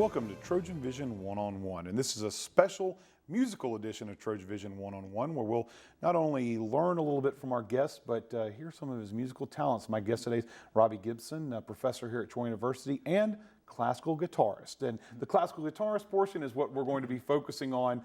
Welcome to TrojanVision One-on-One, and this is a special musical edition of TrojanVision One-on-One where we'll not only learn a little bit from our guest, but hear some of his musical talents. My guest today is Robby Gibson, a professor here at Troy University and classical guitarist. And the classical guitarist portion is what we're going to be focusing on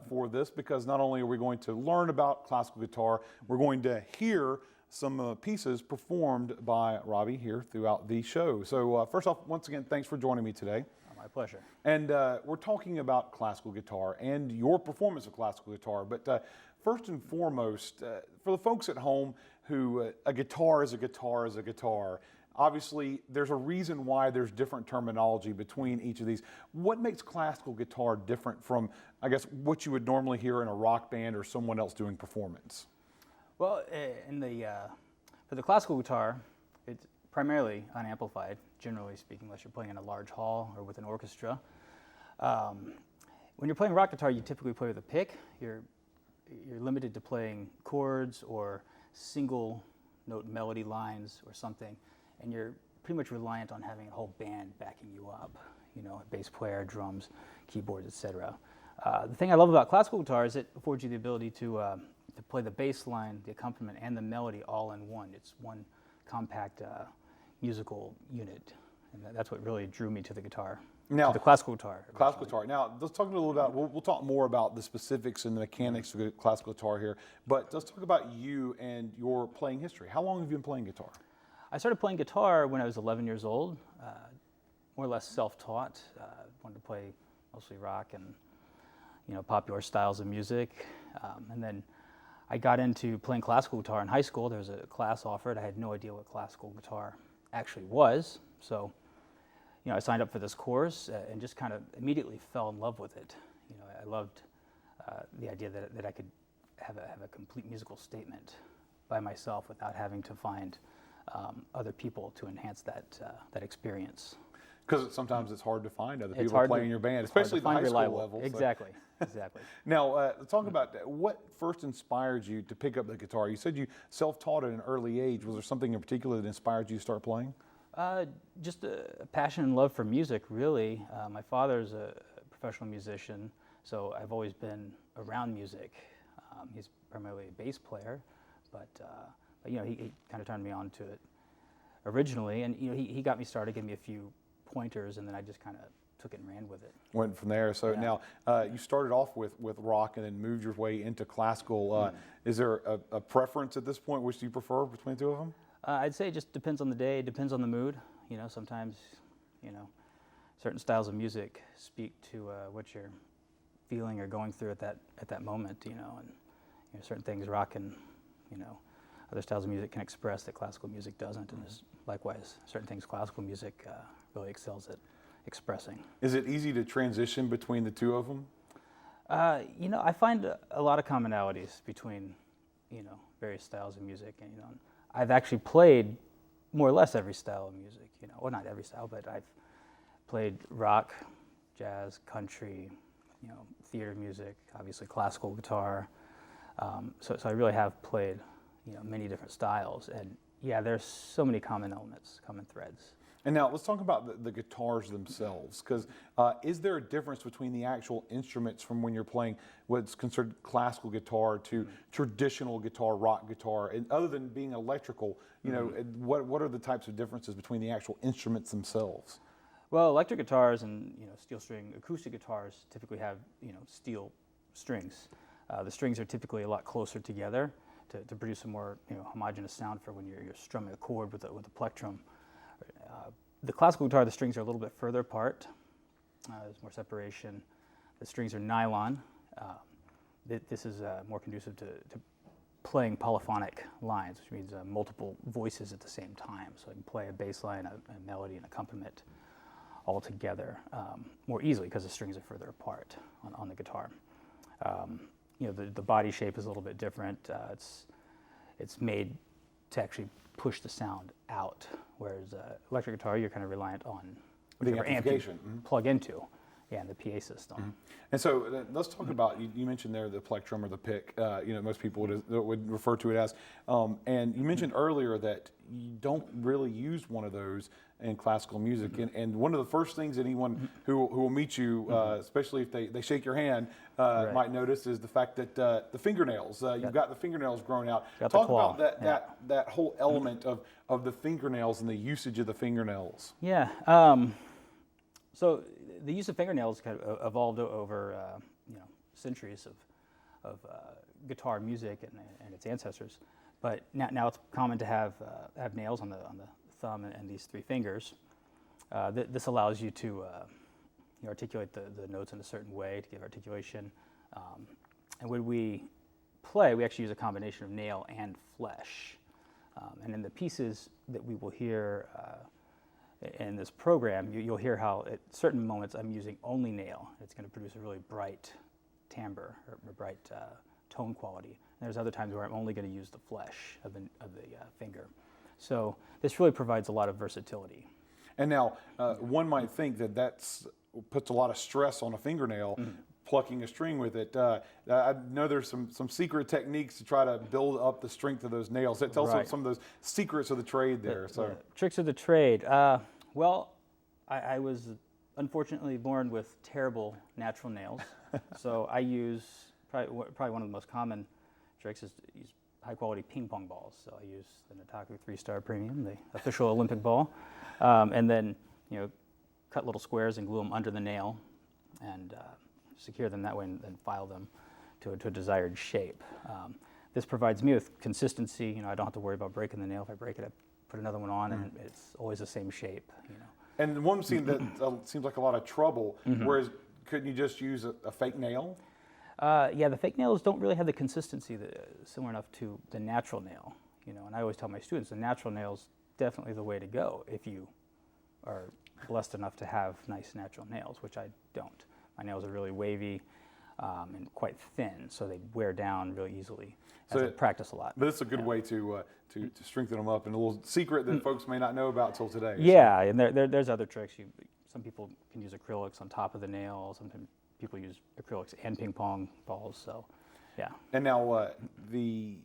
for this, because not only are we going to learn about classical guitar, we're going to hear some pieces performed by Robby here throughout the show. So first off, once again, thanks for joining me today. My pleasure. And we're talking about classical guitar and your performance of classical guitar. But first and foremost, for the folks at home who a guitar is a guitar is a guitar, obviously there's a reason why there's different terminology between each of these. What makes classical guitar different from, I guess, what you would normally hear in a rock band or someone else doing performance? Well, for the classical guitar, it's primarily unamplified, generally speaking, unless you're playing in a large hall or with an orchestra. When you're playing rock guitar, you typically play with a pick. You're limited to playing chords or single note melody lines or something, and you're pretty much reliant on having a whole band backing you up, you know, a bass player, drums, keyboards, etc. The thing I love about classical guitar is it affords you the ability to play the bass line, the accompaniment, and the melody all in one. It's one compact musical unit, and that's what really drew me to the guitar. Now, to the classical guitar. Classical guitar. Now, let's talk a little about. We'll talk more about the specifics and the mechanics of the classical guitar here. But let's talk about you and your playing history. How long have you been playing guitar? I started playing guitar when I was 11 years old, more or less self-taught. Wanted to play mostly rock and, you know, popular styles of music, and then I got into playing classical guitar in high school. There was a class offered. I had no idea what classical guitar actually was, so you know, I signed up for this course and just kind of immediately fell in love with it. You know, I loved the idea that I could have a complete musical statement by myself without having to find other people to enhance that experience. Because sometimes it's hard to find other people playing in your band, especially at the high school level. Exactly, exactly. Now, talk about what first inspired you to pick up the guitar. You said you self-taught at an early age. Was there something in particular that inspired you to start playing? Just a passion and love for music, really. My father's a professional musician, so I've always been around music. He's primarily a bass player, but you know, he kind of turned me on to it originally, and you know, he got me started, gave me a few pointers, and then I just kind of took it and ran with it. Went from there. So yeah. Now you started off with rock and then moved your way into classical. Is there a preference at this point? Which do you prefer between the two of them? I'd say it just depends on the day, depends on the mood. You know, sometimes, you know, certain styles of music speak to what you're feeling or going through at that moment. You know, and you know, certain things rock and, you know, other styles of music can express that classical music doesn't, and likewise, certain things classical music really excels at expressing. Is it easy to transition between the two of them? You know, I find a lot of commonalities between, you know, various styles of music, and you know, I've actually played more or less every style of music. You know, well, not every style, but I've played rock, jazz, country, you know, theater music, obviously classical guitar. So I really have played, you know, many different styles, and yeah, there's so many common elements, common threads. And now let's talk about the guitars themselves, because is there a difference between the actual instruments from when you're playing what's considered classical guitar to traditional guitar, rock guitar, and other than being electrical, you know, what are the types of differences between the actual instruments themselves? Well, electric guitars and, you know, steel string acoustic guitars typically have, you know, steel strings. The strings are typically a lot closer together to produce a more, you know, homogeneous sound for when you're strumming a chord with a plectrum. The classical guitar, the strings are a little bit further apart. There's more separation. The strings are nylon. This is more conducive to playing polyphonic lines, which means multiple voices at the same time. So I can play a bass line, a melody, and accompaniment all together more easily because the strings are further apart on the guitar. You know, the body shape is a little bit different. It's made to actually push the sound out, whereas electric guitar, you're kind of reliant on whatever amp you plug into. Yeah, and the PA system. And so let's talk about, you mentioned there the plectrum or the pick, most people would refer to it as, and you mentioned earlier that you don't really use one of those in classical music. And one of the first things anyone who will meet you, especially if they shake your hand, might notice is the fact that the fingernails, you've got the fingernails growing out. Talk about that whole element of the fingernails and the usage of the fingernails. Yeah. So the use of fingernails kind of evolved over centuries of guitar music and its ancestors, but now it's common to have nails on the thumb and these three fingers. This allows you to articulate the notes in a certain way to give articulation. And when we play, we actually use a combination of nail and flesh. And in the pieces that we will hear in this program, you'll hear how at certain moments I'm using only nail. It's going to produce a really bright timbre or bright tone quality. And there's other times where I'm only going to use the flesh of the finger. So this really provides a lot of versatility. And now one might think that puts a lot of stress on a fingernail, plucking a string with it. I know there's some secret techniques to try to build up the strength of those nails. Tell us some of those secrets of the trade there. The tricks of the trade. Well, I was unfortunately born with terrible natural nails, so I use probably one of the most common tricks is to use high-quality ping pong balls. So I use the Nataku 3-Star Premium, the official Olympic ball, and then cut little squares and glue them under the nail, and secure them that way, and then file them to a desired shape. This provides me with consistency. I don't have to worry about breaking the nail. If I break it, I put another one on, and it's always the same shape. And one scene that seems like a lot of trouble. Whereas, couldn't you just use a fake nail? Yeah, the fake nails don't really have the consistency similar enough to the natural nail. And I always tell my students the natural nail's definitely the way to go if you are blessed enough to have nice natural nails, which I don't. My nails are really wavy and quite thin, so they wear down really easily as I practice a lot. But it's a good way to strengthen them up, and a little secret that folks may not know about till today. Yeah, and there's other tricks. Some people can use acrylics on top of the nail. Sometimes people use acrylics and ping pong balls. So, yeah. And now the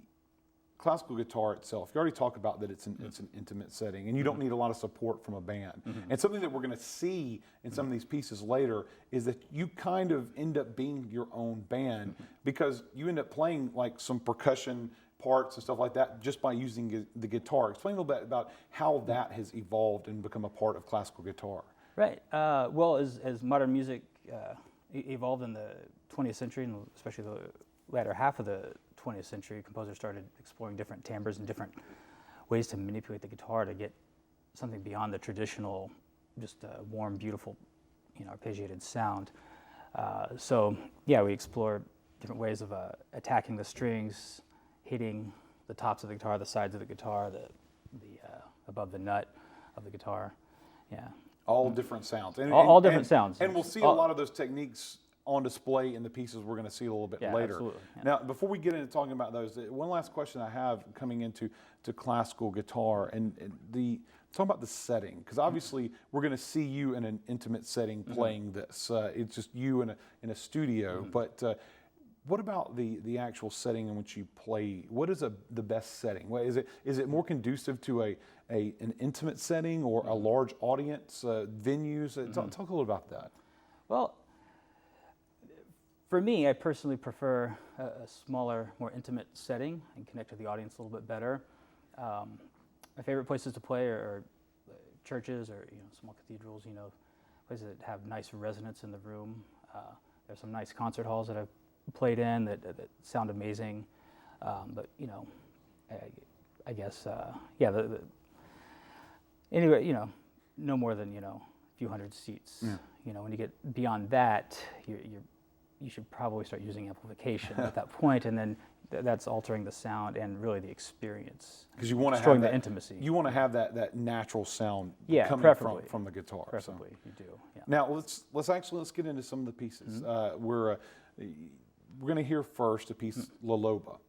classical guitar itself, you already talked about that it's an intimate setting, and you don't need a lot of support from a band. And something that we're going to see in some of these pieces later is that you kind of end up being your own band because you end up playing like some percussion parts and stuff like that just by using the guitar. Explain a little bit about how that has evolved and become a part of classical guitar. Right. Well, as modern music evolved in the 20th century, and especially the latter half of the 20th century, composers started exploring different timbres and different ways to manipulate the guitar to get something beyond the traditional, just warm, beautiful, arpeggiated sound. So yeah, we explored different ways of attacking the strings, hitting the tops of the guitar, the sides of the guitar, the above the nut of the guitar. Yeah. All different sounds. All different sounds. And we'll see a lot of those techniques on display in the pieces we're going to see a little bit later. Absolutely. Yeah. Now, before we get into talking about those, one last question I have coming into classical guitar and talk about the setting, because obviously we're going to see you in an intimate setting playing this. It's just you in a studio, but what about the actual setting in which you play? What is the best setting? Is it more conducive to an intimate setting or a large audience, venues? Talk a little about that. Well, for me, I personally prefer a smaller, more intimate setting and connect with the audience a little bit better. My favorite places to play are churches or small cathedrals, places that have nice resonance in the room. There's some nice concert halls that I've played in that sound amazing, but I guess anyway, no more than a few hundred seats. Yeah. When you get beyond that, you should probably start using amplification at that point, and then that's altering the sound and really the experience. Because you want to have the intimacy. You want to have that natural sound coming from the guitar. Preferably, you do. Yeah. Now let's get into some of the pieces. We're going to hear first a piece, Loba.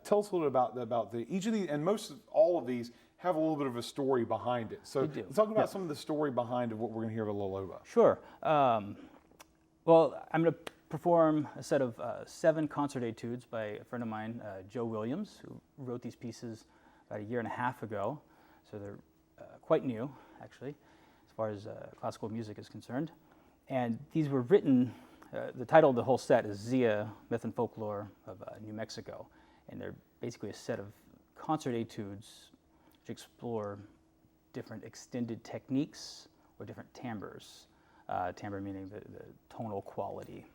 Tell us a little about each of these, and all of these have a little bit of a story behind it. So let's talk about some of the story behind what we're going to hear with Loba. Sure. Well, I'm going to perform a set of 7 concert etudes by a friend of mine, Joe Williams, who wrote these pieces about 1.5 years ago. So they're quite new, actually, as far as classical music is concerned. And these were written, the title of the whole set is Zia, Myth and Folklore of New Mexico. And they're basically a set of concert etudes which explore different extended techniques or different timbres. Timbre meaning the tonal quality.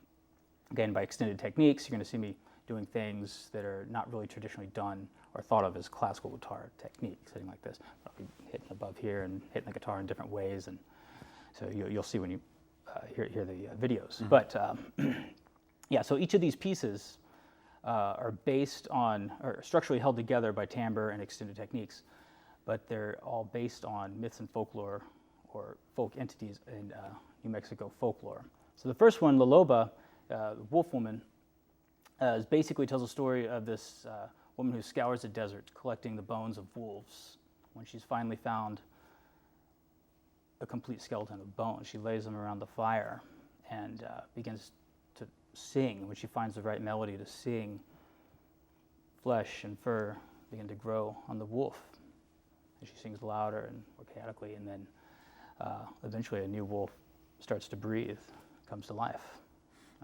Again, by extended techniques, you're going to see me doing things that are not really traditionally done or thought of as classical guitar techniques, sitting like this. I'll be hitting above here and hitting the guitar in different ways, and so you'll see when you hear the videos. Mm-hmm. But yeah, so each of these pieces are based on, or structurally held together by timbre and extended techniques, but they're all based on myths and folklore or folk entities in New Mexico folklore. So the first one, La Loba, the wolf woman, basically tells a story of this woman who scours the desert collecting the bones of wolves. When she's finally found a complete skeleton of bones, she lays them around the fire and begins to sing. When she finds the right melody to sing, flesh and fur begin to grow on the wolf. And she sings louder and more chaotically, and then eventually a new wolf starts to breathe, comes to life.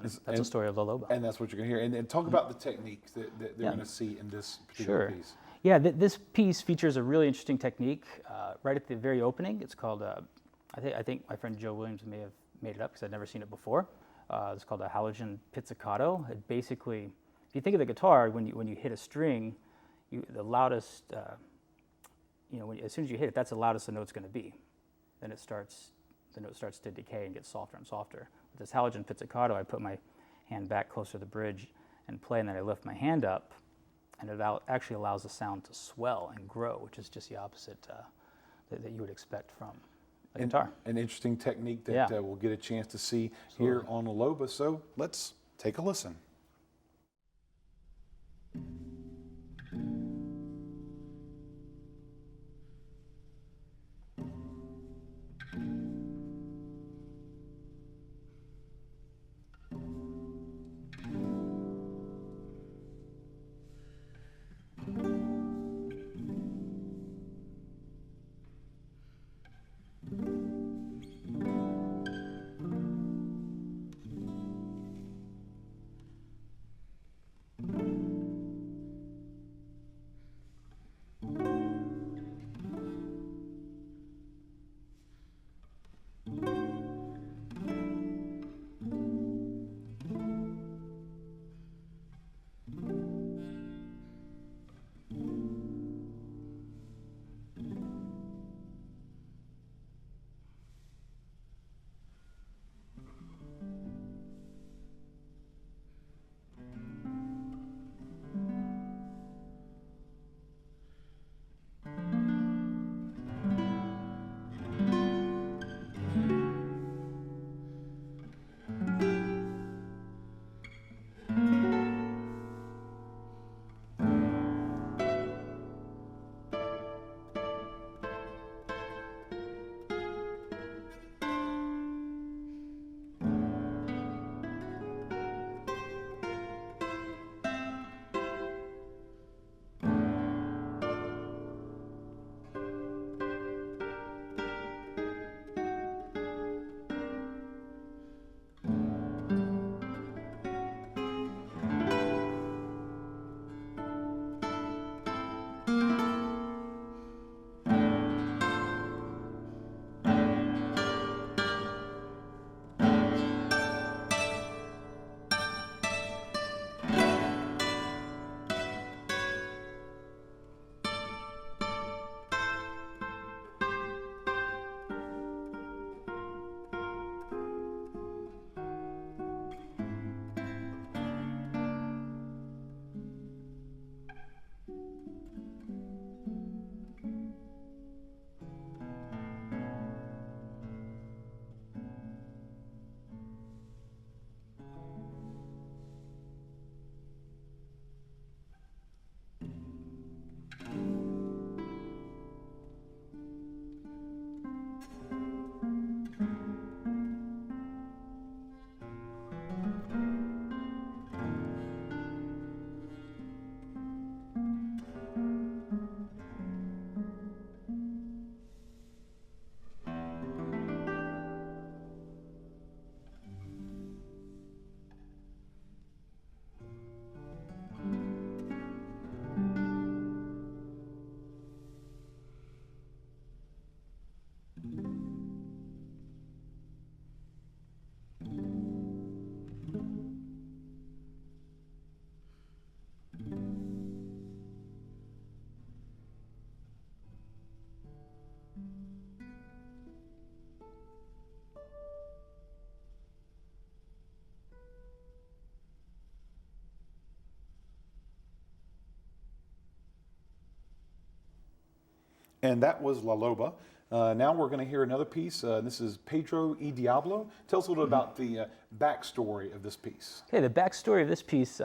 That's the story of La Loba. And that's what you're going to hear. And talk about the techniques that they're going to see in this particular piece. Yeah, this piece features a really interesting technique right at the very opening. It's called, I think my friend Joe Williams may have made it up because I'd never seen it before. It's called a halogen pizzicato. It basically, if you think of the guitar, when you hit a string, the loudest, as soon as you hit it, that's the loudest the note's going to be. Then the note starts to decay and get softer and softer. With this halogen pizzicato, I put my hand back closer to the bridge and play, and then I lift my hand up, and it actually allows the sound to swell and grow, which is just the opposite that you would expect from a guitar. An interesting technique that we'll get a chance to see here on Loba. So let's take a listen. And that was La Loba. Now we're going to hear another piece. This is Pedro y Diablo. Tell us a little about the backstory of this piece. Okay, the backstory of this piece,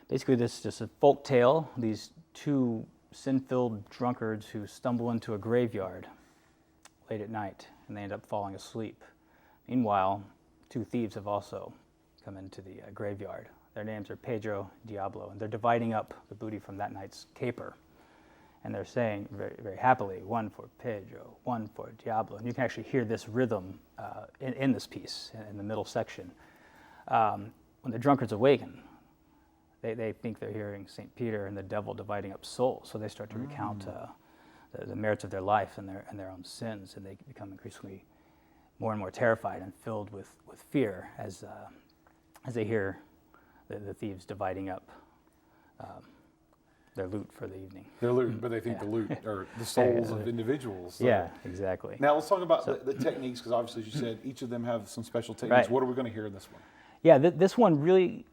basically this is just a folk tale. These two sin-filled drunkards who stumble into a graveyard late at night, and they end up falling asleep. Meanwhile, two thieves have also come into the graveyard. Their names are Pedro and Diablo, and they're dividing up the booty from that night's caper. And they're saying very, very happily, one for Pedro, one for Diablo. And you can actually hear this rhythm in this piece, in the middle section. When the drunkards awaken, they think they're hearing St. Peter and the devil dividing up souls. So they start to recount the merits of their life and their own sins, and they become increasingly more and more terrified and filled with fear as they hear the thieves dividing up their loot for the evening. Their loot, but they think the loot are the souls of individuals. So. Yeah, exactly. Now let's talk about the techniques, because obviously, as you said, each of them have some special techniques. Right. What are we going to hear in this one? Yeah, this one really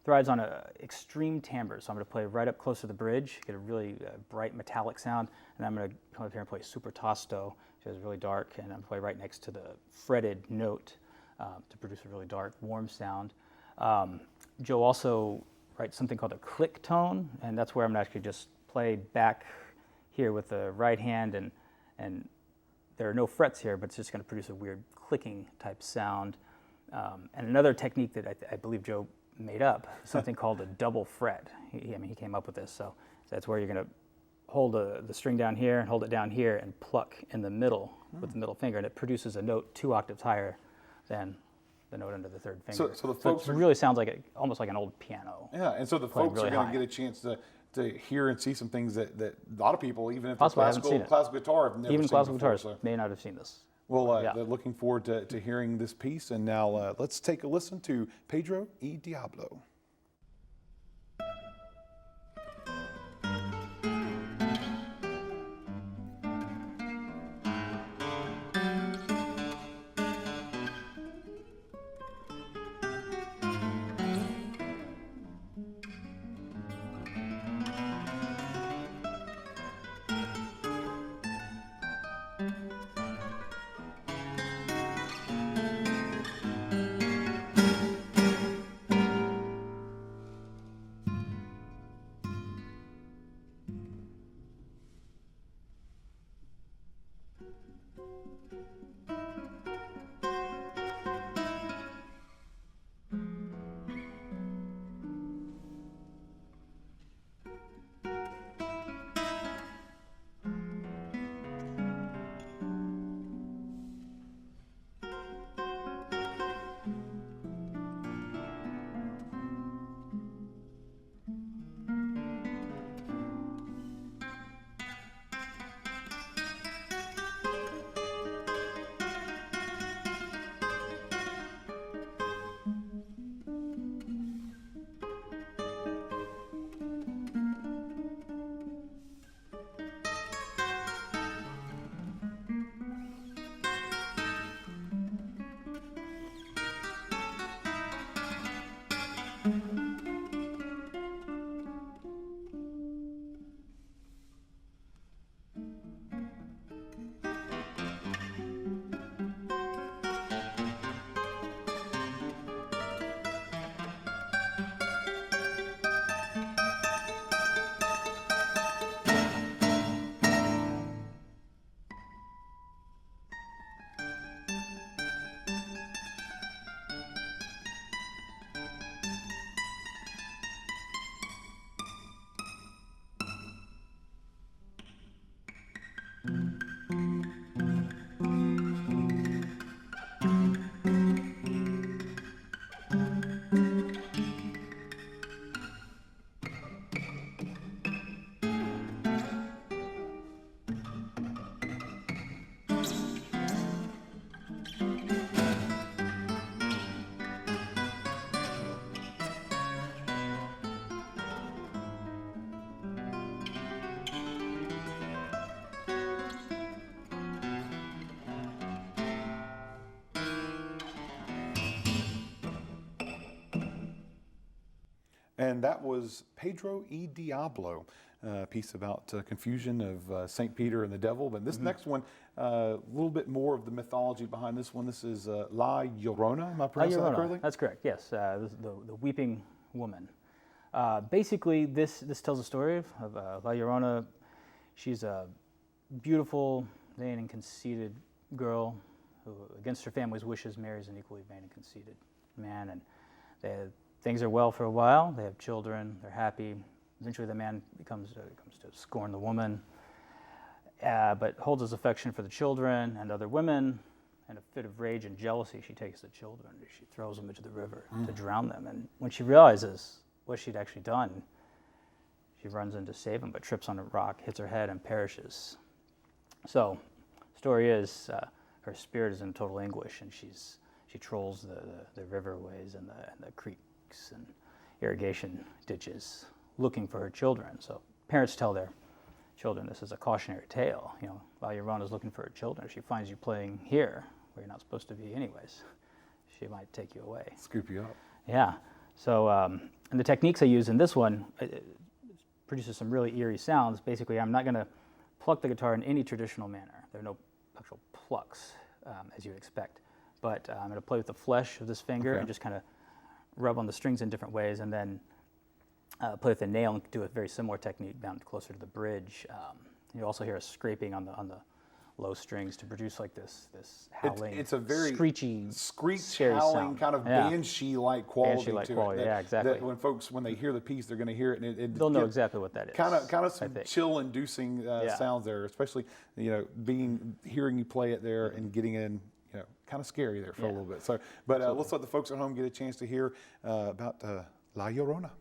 thrives on an extreme timbre. So I'm going to play right up close to the bridge, get a really bright metallic sound, and I'm going to come up here and play super tosto, which is really dark, and I'm going to play right next to the fretted note to produce a really dark, warm sound. Joe also writes something called a click tone, and that's where I'm going to actually just play back here with the right hand, and there are no frets here, but it's just going to produce a weird clicking type sound. And another technique that I believe Joe made up, something called a double fret. He came up with this. So that's where you're going to hold the string down here and hold it down here and pluck in the middle with the middle finger, and it produces a note 2 octaves higher than the note under the third finger. So the folks it really sounds like almost like an old piano. Yeah, and so the folks really are going high. to get a chance to hear and see some things that a lot of people, even if Possibly they're haven't seen it. classical guitar, have never Even seen classical before. guitarists may not have seen this. Well, Yeah. they're looking forward to hearing this piece. And now let's take a listen to Pedro y Diablo. And that was Pedro y Diablo. piece about confusion of St. Peter and the devil. But this next one, a little bit more of the mythology behind this one. This is La Llorona. Am I pronouncing that correctly? That's correct. Yes, this is the weeping woman. Basically, this tells a story of La Llorona. She's a beautiful, vain, and conceited girl who, against her family's wishes, marries an equally vain and conceited man. And things are well for a while. They have children. They're happy. Eventually, the man comes to scorn the woman, but holds his affection for the children and other women. In a fit of rage and jealousy, she takes the children and she throws them into the river to drown them. And when she realizes what she'd actually done, she runs in to save them, but trips on a rock, hits her head, and perishes. So, story is her spirit is in total anguish, and she trolls the riverways and the creeks and irrigation ditches, looking for her children. So parents tell their children this is a cautionary tale. You know, while Llorona's looking for her children, if she finds you playing here, where you're not supposed to be anyways, she might take you away. Scoop you up. Yeah. So, and the techniques I use in this one produces some really eerie sounds. Basically, I'm not going to pluck the guitar in any traditional manner. There are no actual plucks, as you would expect. But I'm going to play with the flesh of this finger and just kind of rub on the strings in different ways, and then play with the nail and do a very similar technique down closer to the bridge. You also hear a scraping on the low strings to produce like this howling, it's a very screechy, screech howling sound, kind of banshee-like quality Banshee-like to quality, it. yeah, exactly. That when they hear the piece, they're going to hear it, and they'll know exactly what that is. Kind of some chill-inducing sounds there, especially hearing you play it there and getting in. Kind of scary there for a little bit. So, but let's let the folks at home get a chance to hear about La Llorona.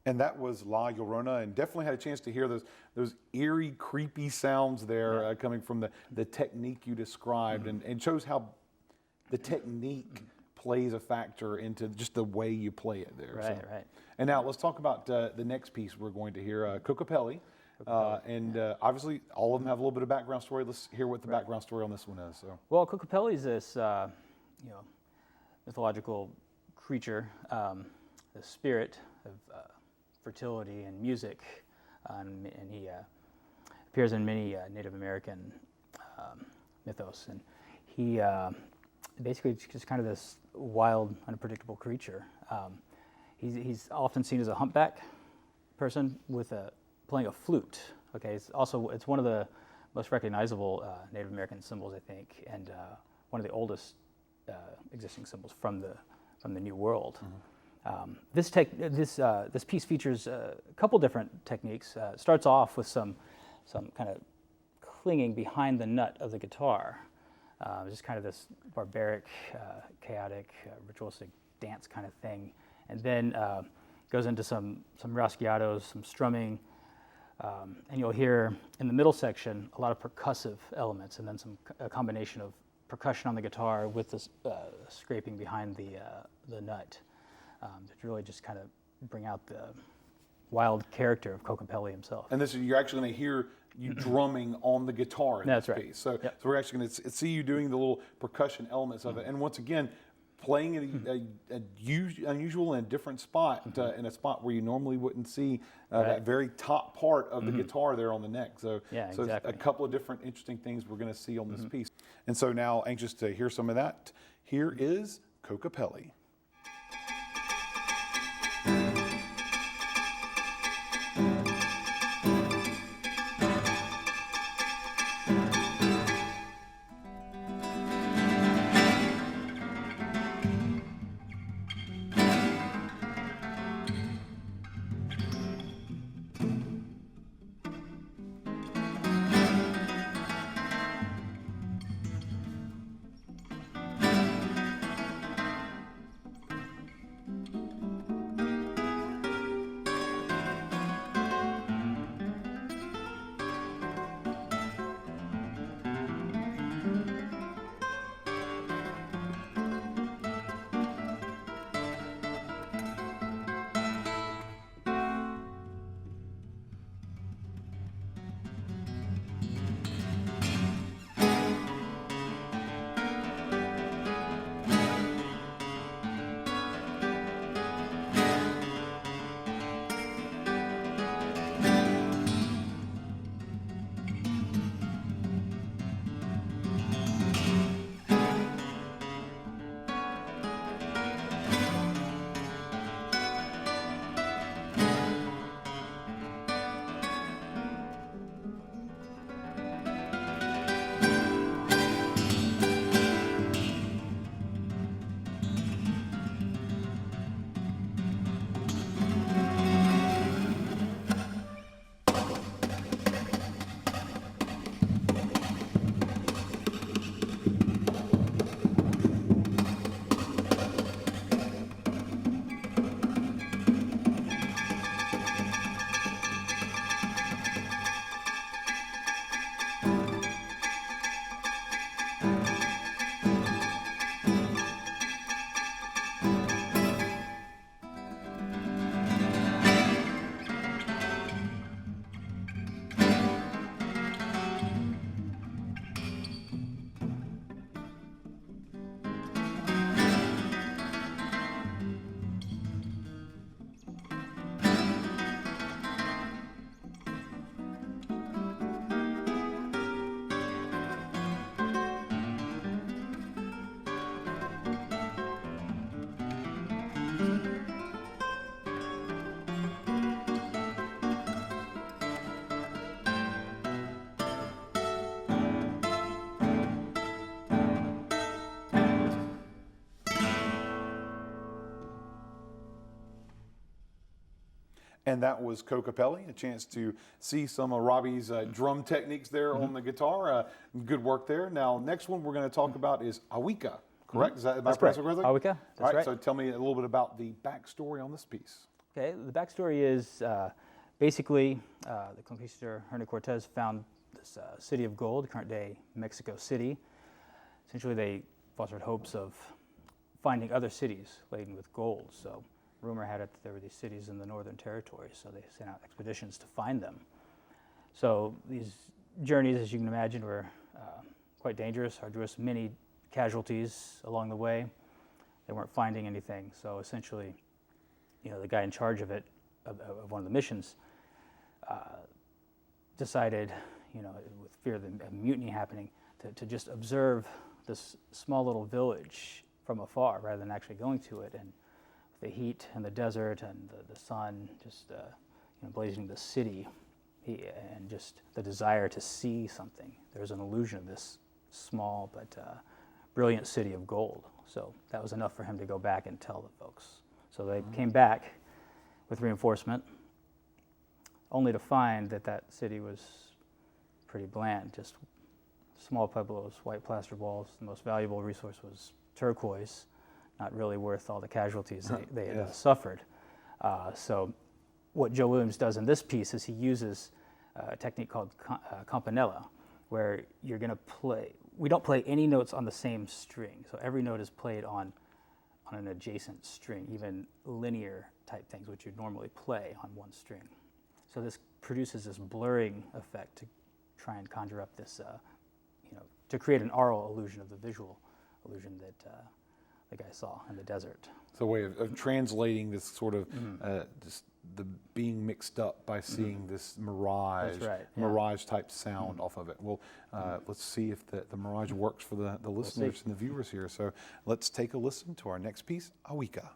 And that was La Llorona, and definitely had a chance to hear those eerie, creepy sounds there coming from the technique you described, and shows how the technique plays a factor into just the way you play it there. Right, right. And now let's talk about the next piece we're going to hear, Kokopelli. And obviously, all of them have a little bit of background story. Let's hear what the background story on this one is. So. Well, Kokopelli is this mythological creature, the spirit of fertility and music, and he appears in many Native American mythos. And he basically just kind of this wild, unpredictable creature. He's often seen as a humpback person with playing a flute. Okay, it's one of the most recognizable Native American symbols, I think, and one of the oldest existing symbols from the New World. This piece features a couple different techniques. It starts off with some kind of clinging behind the nut of the guitar, just kind of this barbaric, chaotic, ritualistic dance kind of thing, and then goes into some rasgueados, some strumming, and you'll hear in the middle section a lot of percussive elements, and then a combination of percussion on the guitar with this scraping behind the nut. To really just kind of bring out the wild character of Kokopelli himself. And you're actually going to hear you drumming on the guitar in That's this right. piece. So we're actually going to see you doing the little percussion elements of it. And once again, playing in a unusual and a different spot, in a spot where you normally wouldn't see that very top part of the guitar there on the neck. So, exactly. a couple of different interesting things we're going to see on this piece. And so now, anxious to hear some of that, here is Kokopelli. And that was Kokopelli, a chance to see some of Robby's drum techniques there on the guitar. Good work there. Now, next one we're going to talk about is Hawikuh, correct? Is that That's correct. Hawikuh, that's All right, right. so tell me a little bit about the backstory on this piece. Okay, the backstory is basically the conquistador Hernan Cortez found this city of gold, current day Mexico City. Essentially, they fostered hopes of finding other cities laden with gold. So rumor had it that there were these cities in the northern territory, so they sent out expeditions to find them. So these journeys, as you can imagine, were quite dangerous, arduous, many casualties along the way. They weren't finding anything, so essentially, the guy in charge of it, of one of the missions, decided, with fear of a mutiny happening, to just observe this small little village from afar rather than actually going to it. And the heat and the desert and the sun just blazing the city, and just the desire to see something. There's an illusion of this small but brilliant city of gold. So that was enough for him to go back and tell the folks. So they came back with reinforcement, only to find that that city was pretty bland, just small pueblos, white plaster walls. The most valuable resource was turquoise, not really worth all the casualties they had suffered. So what Joe Williams does in this piece is he uses a technique called campanella, where you're going to play. We don't play any notes on the same string, so every note is played on an adjacent string, even linear type things, which you'd normally play on one string. So this produces this blurring effect to try and conjure up this, to create an aural illusion of the visual illusion that the guy saw in the desert. It's a way of translating this sort of just the being mixed up by seeing this mirage, mirage type sound off of it. Well, let's see if the mirage works for the listeners and the viewers here. So let's take a listen to our next piece, Hawikuh.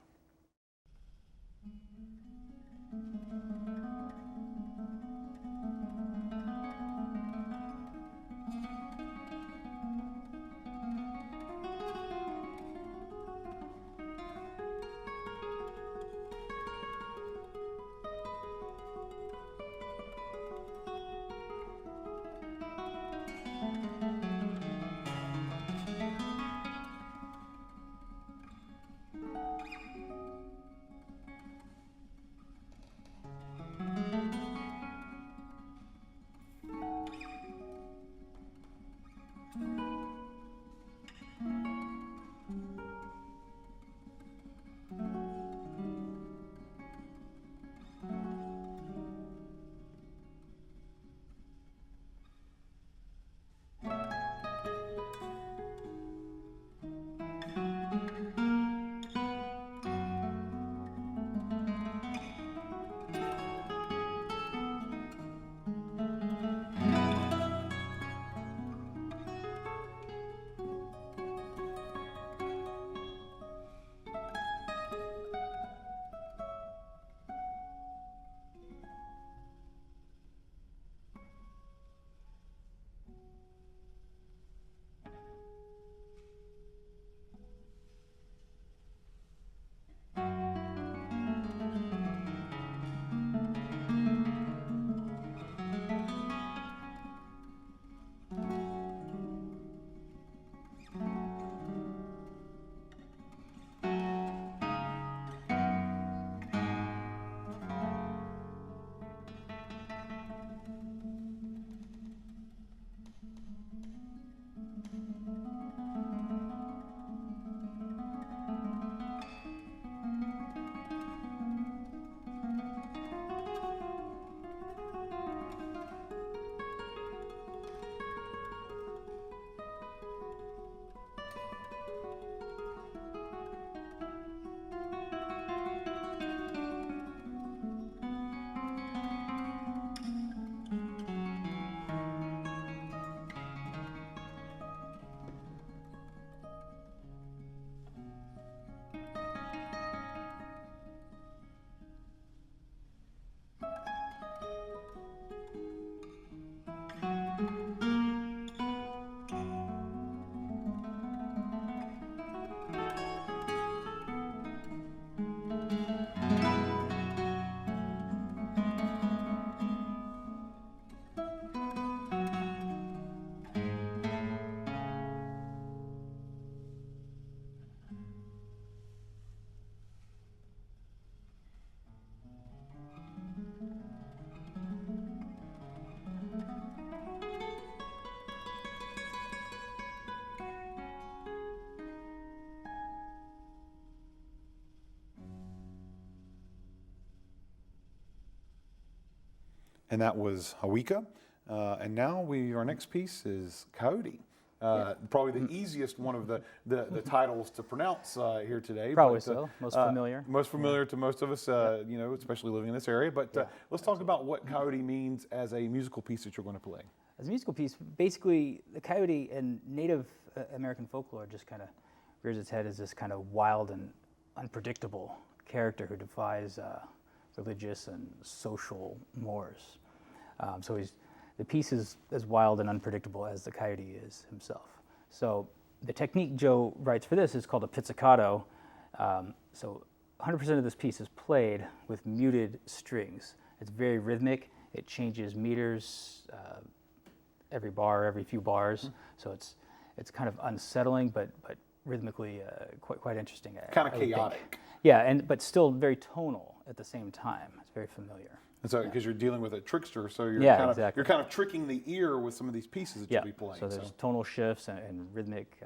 And that was Hawikuh. And now our next piece is Coyote. Probably the easiest one of the titles to pronounce here today. Probably but, so. Most familiar. Most familiar to most of us, you know, especially living in this area. But let's talk about what Coyote means as a musical piece that you're going to play. As a musical piece, basically, the coyote in Native American folklore just kind of rears its head as this kind of wild and unpredictable character who defies religious and social mores. So the piece is as wild and unpredictable as the coyote is himself. So the technique Joe writes for this is called a pizzicato. So 100% of this piece is played with muted strings. It's very rhythmic. It changes meters every bar, every few bars. So it's kind of unsettling, but rhythmically quite interesting. Kind of chaotic. Yeah, but still very tonal at the same time. It's very familiar. And so, because you're dealing with a trickster, so you're exactly. you're kind of tricking the ear with some of these pieces that you'll be playing. So there's tonal shifts and rhythmic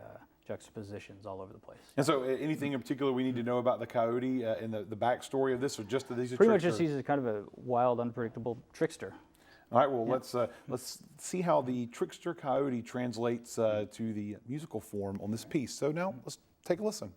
juxtapositions all over the place. And so, anything in particular we need to know about the coyote and the backstory of this, or just that he's a Pretty trickster? much just he's kind of a wild, unpredictable trickster. All right, well, let's see how the trickster coyote translates to the musical form on this piece. So now let's take a listen.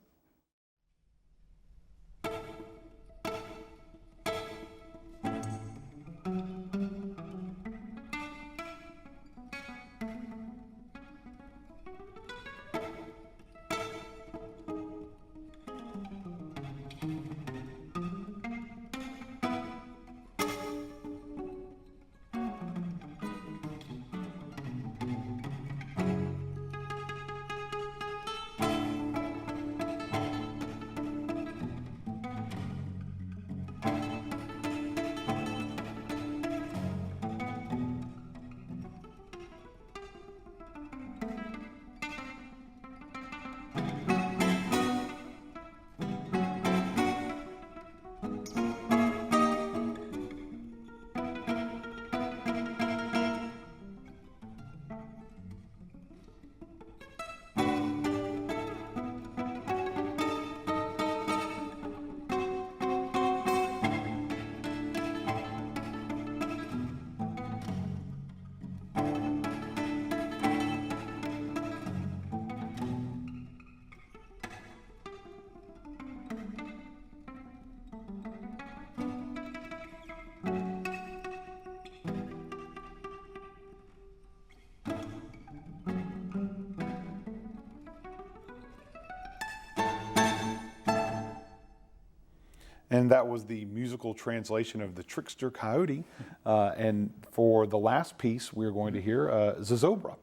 And that was the musical translation of the Trickster Coyote. And for the last piece, we're going to hear Zozobra.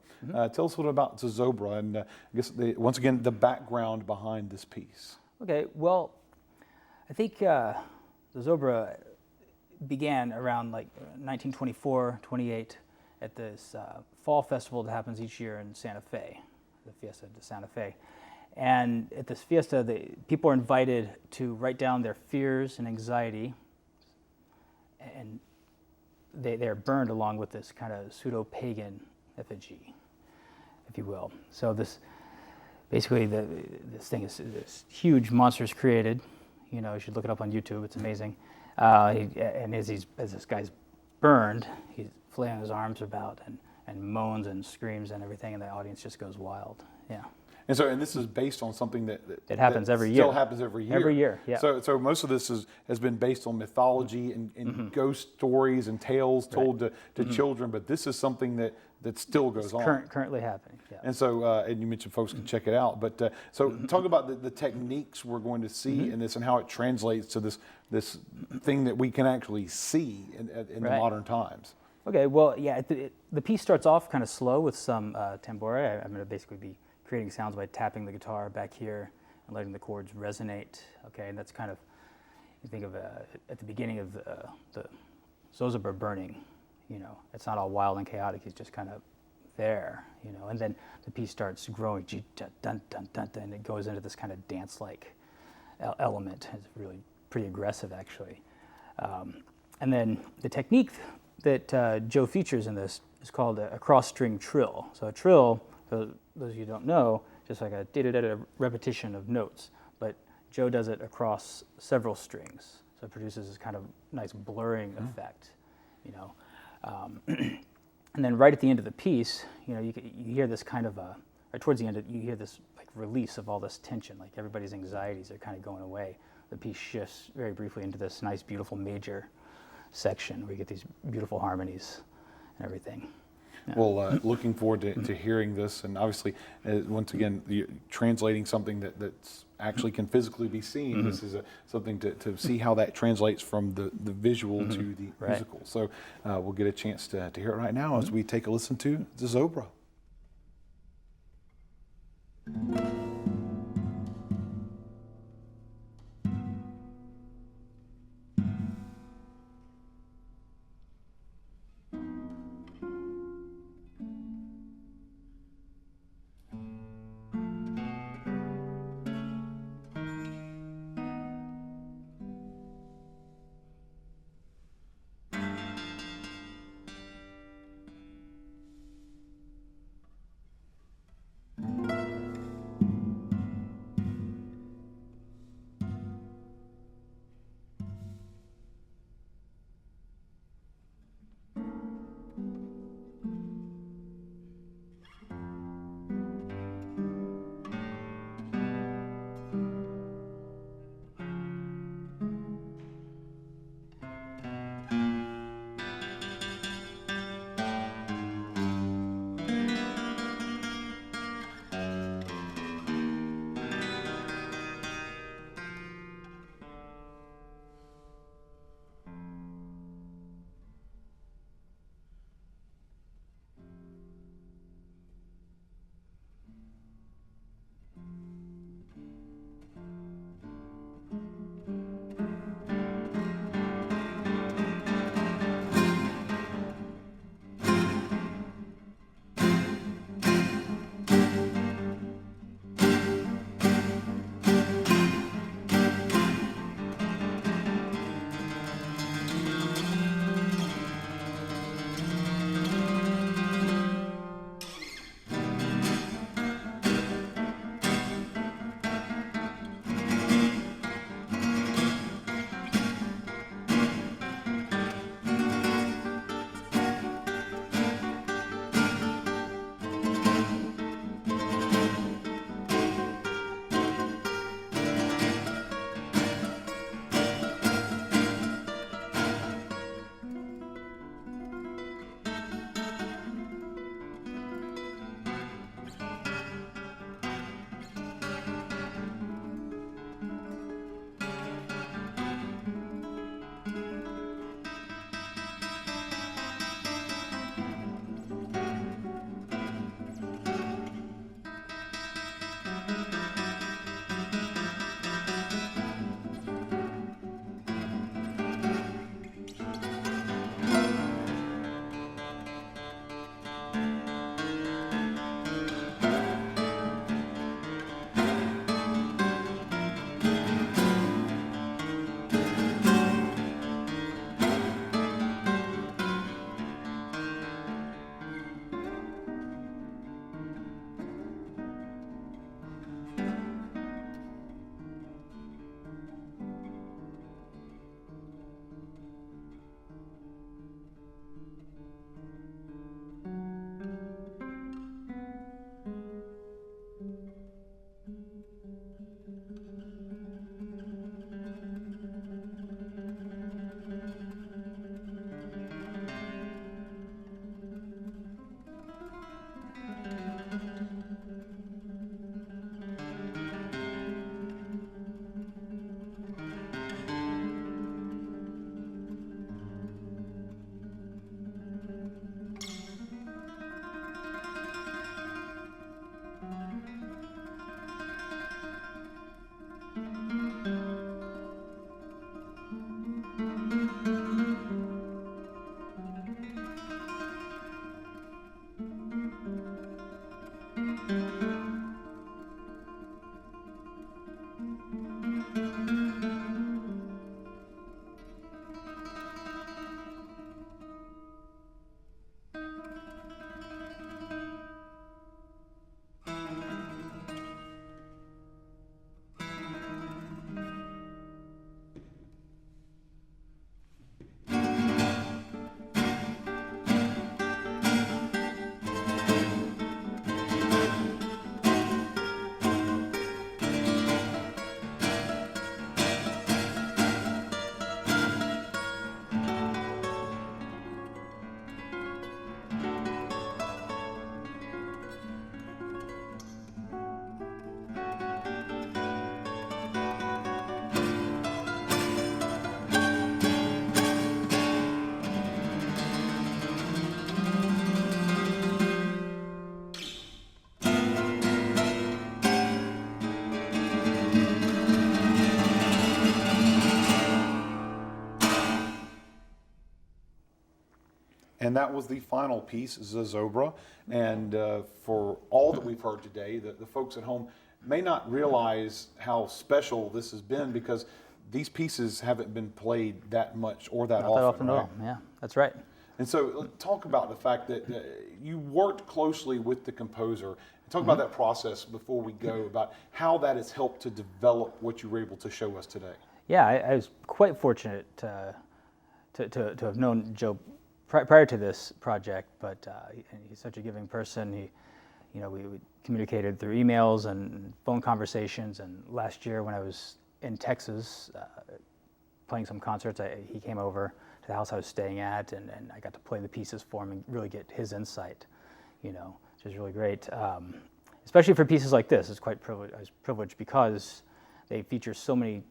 Tell us a little about Zozobra and I guess, once again, the background behind this piece. Okay, well, I think Zozobra began around like 1924, 28 at this fall festival that happens each year in Santa Fe, the Fiesta de Santa Fe. And at this fiesta, people are invited to write down their fears and anxiety, and they're burned along with this kind of pseudo-pagan effigy, if you will. So this huge monster is created. You know, you should look it up on YouTube. It's amazing. And as this guy's burned, he's flailing his arms about and moans and screams and everything, and the audience just goes wild. Yeah. And this is based on something that happens every year. Still happens every year. Every year, yeah. So most of this has been based on mythology and ghost stories and tales told to children, but this is something that still goes on. Currently happening. Yeah. And so, and you mentioned folks can check it out, but talk about the techniques we're going to see in this and how it translates to this thing that we can actually see in the modern times. Okay. Well, yeah. The piece starts off kind of slow with some tambore. I'm going to basically be creating sounds by tapping the guitar back here and letting the chords resonate. Okay, and that's kind of, you think of at the beginning of the Zozobra burning, you know, it's not all wild and chaotic, he's just kind of there, you know, and then the piece starts growing, and it goes into this kind of dance-like element. It's really pretty aggressive, actually. And then the technique that Joe features in this is called a cross-string trill. So a trill, for those of you who don't know, just like a da-da-da-da repetition of notes, but Joe does it across several strings, so it produces this kind of nice blurring effect, you know. And then right at the end of the piece, you know, you hear this kind of, or towards the end, you hear this like release of all this tension, like everybody's anxieties are kind of going away. The piece shifts very briefly into this nice, beautiful major section where you get these beautiful harmonies and everything. Yeah. Well, looking forward to hearing this, and obviously, once again, translating something that's actually can physically be seen. This is something to see how that translates from the visual to the musical. So we'll get a chance to hear it right now as we take a listen to Zozobra. And that was the final piece, Zozobra. And for all that we've heard today, the folks at home may not realize how special this has been, because these pieces haven't been played that much or that Not often. that often at right? all. Yeah, that's right. And so talk about the fact that you worked closely with the composer. Talk about that process before we go, about how that has helped to develop what you were able to show us today. Yeah, I was quite fortunate to have known Joe prior to this project, but he's such a giving person. We communicated through emails and phone conversations, and last year when I was in Texas playing some concerts, he came over to the house I was staying at, and I got to play the pieces for him and really get his insight, which is really great. Especially for pieces like this, I was privileged because they feature so many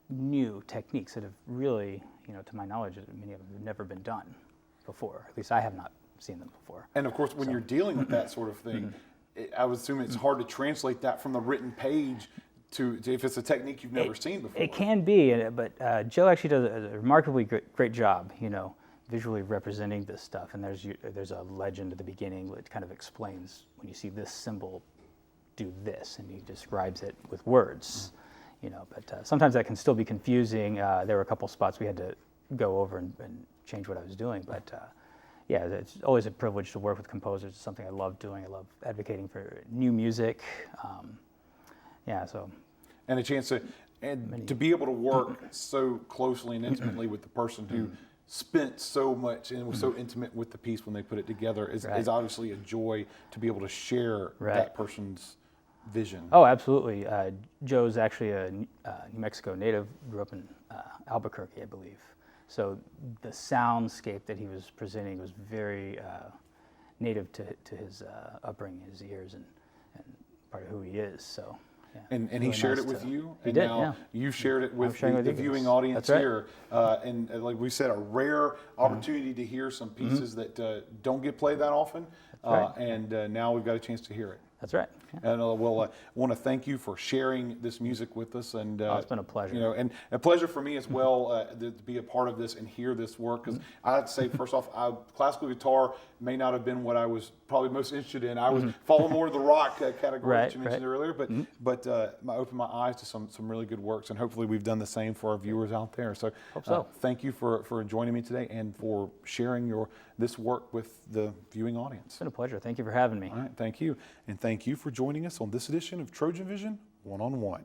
new techniques that have really, to my knowledge, many of them have never been done before. At least I have not seen them before. And of course, when you're dealing with that sort of thing, I would assume it's hard to translate that from the written page to if it's a technique you've never seen before. It can be, but Joe actually does a remarkably great job, visually representing this stuff. And there's a legend at the beginning that kind of explains, when you see this symbol, do this, and he describes it with words. But sometimes that can still be confusing. There were a couple spots we had to go over and change what I was doing. But yeah, it's always a privilege to work with composers. It's something I love doing. I love advocating for new music. And a chance to be able to work so closely and intimately with the person who spent so much and was so intimate with the piece when they put it together is obviously a joy to be able to share that person's vision. Oh, absolutely. Joe's actually a New Mexico native, grew up in Albuquerque, I believe. So the soundscape that he was presenting was very native to his upbringing, his ears, and part of who he is. So. Yeah, and he shared it with you, and did, now you shared it with the viewing guys. audience That's right. here. And like we said, a rare opportunity to hear some pieces that don't get played that often. Right. And now we've got a chance to hear it. That's right. Yeah. And I want to thank you for sharing this music with us. And it's been a pleasure. And a pleasure for me as well to be a part of this and hear this work. Because I have to say, first off, classical guitar may not have been what I was probably most interested in. I was following more of the rock category that you mentioned earlier. But I opened my eyes to some really good works, and hopefully we've done the same for our viewers out there. So, hope so. Thank you for joining me today and for sharing this work with the viewing audience. It's been a pleasure. Thank you for having me. All right, thank you. And thank you for joining us on this edition of Trojan Vision One-on-One.